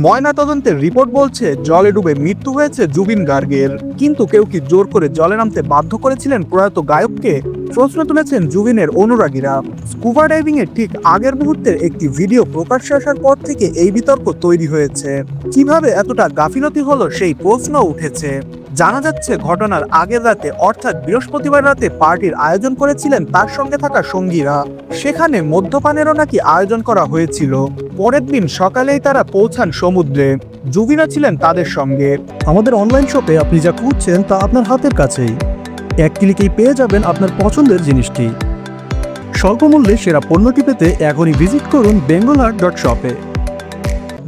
ময়নাতদন্তের রিপোর্ট বলছে জলে ডুবে মৃত্যু হয়েছে জুবিন গার্গের, কিন্তু কেউ কি জোর করে জলে নামতে বাধ্য করেছিলেন প্রয়াত গায়ককে? প্রশ্ন তুলেছেন জুবিনের অনুরাগীরা। স্কুবা ডাইভিং এর ঠিক আগের মুহূর্তের একটি ভিডিও প্রকাশ্যে আসার পর থেকে এই বিতর্ক তৈরি হয়েছে। কিভাবে এতটা গাফিলতি হলো সেই প্রশ্ন উঠেছে। জানা যাচ্ছে ঘটনার আগের রাতে অর্থাৎ বৃহস্পতিবার রাতে পার্টির আয়োজন করেছিলেন তার সঙ্গে থাকা সঙ্গীরা। সেখানে মদ্যপানেরও নাকি আয়োজন করা হয়েছিল। পরের দিন সকালেই তারা পৌঁছান সমুদ্রে। জুবিনা ছিলেন তাদের সঙ্গে। আমাদের অনলাইন শপে আপনি যা খুঁজছেন তা আপনার হাতের কাছেই। এক ক্লিকেই পেয়ে যাবেন আপনার পছন্দের জিনিসটি। স্বল্প মূল্যে সেরা পণ্যটি পেতে এখনই ভিজিট করুন bengalhart.shop-এ।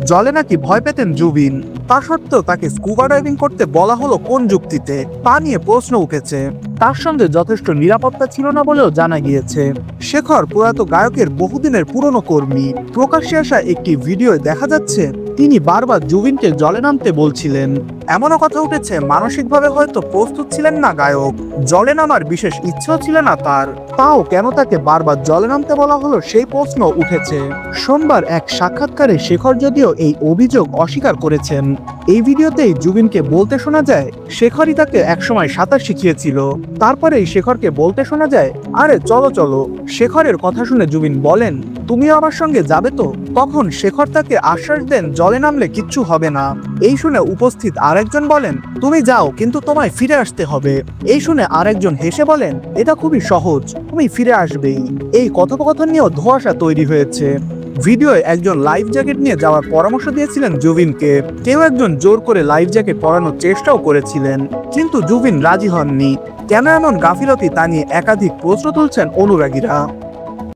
জলে নাকি ভয় পেতেন জুবিন, তা সত্ত্বেও তাকে স্কুবা ডাইভিং করতে বলা হলো কোন যুক্তিতে, তা নিয়ে প্রশ্ন উঠেছে। তার সঙ্গে যথেষ্ট নিরাপত্তা ছিল না বলেও জানা গিয়েছে। শেখর প্রয়াত গায়কের বহুদিনের পুরনো কর্মী। প্রকাশ্যে আসা একটি ভিডিওয় দেখা যাচ্ছে তিনি বারবার জুবিনকে জলে নামতে বলছিলেন। এমনও কথা উঠেছে মানসিকভাবে হয়তো প্রস্তুত ছিলেন না গায়ক, জলে নামার বিশেষ ইচ্ছেও ছিল না তার। তাও কেন তাকে বারবার জলে নামতে বলা হলো সেই প্রশ্ন উঠেছে। সোমবার এক সাক্ষাৎকারে শেখর যদিও এই অভিযোগ অস্বীকার করেছেন। এই ভিডিওতেই জুবিনকে বলতে শোনা যায় শেখরই তাকে একসময় সাঁতার শিখিয়েছিল। তারপরেই শেখরকে বলতে শোনা যায়, আরে চলো চলো। শেখরের কথা শুনে জুবিন বলেন, তুমিও আমার সঙ্গে যাবে তো? তখন শেখর তাকে আশ্বাস দেন জলে নামলে কিচ্ছু হবে না। এই শুনে উপস্থিত আরেকজন বলেন, তুমি যাও, কিন্তু তোমায় ফিরে আসতে হবে। এই শুনে আরেকজন হেসে বলেন, এটা খুবই সহজ, তুমি ফিরে আসবেই। এই কথোপকথন নিয়েও ধোঁয়াশা তৈরি হয়েছে। ভিডিওয় একজন লাইফ জ্যাকেট নিয়ে যাওয়ার পরামর্শ দিয়েছিলেন জুবিনকে। কেউ একজন জোর করে লাইফ জ্যাকেট পরানোর চেষ্টাও করেছিলেন, কিন্তু জুবিন রাজি হননি। কেন এমন গাফিলতি তা নিয়ে একাধিক প্রশ্ন তুলছেন অনুরাগীরা।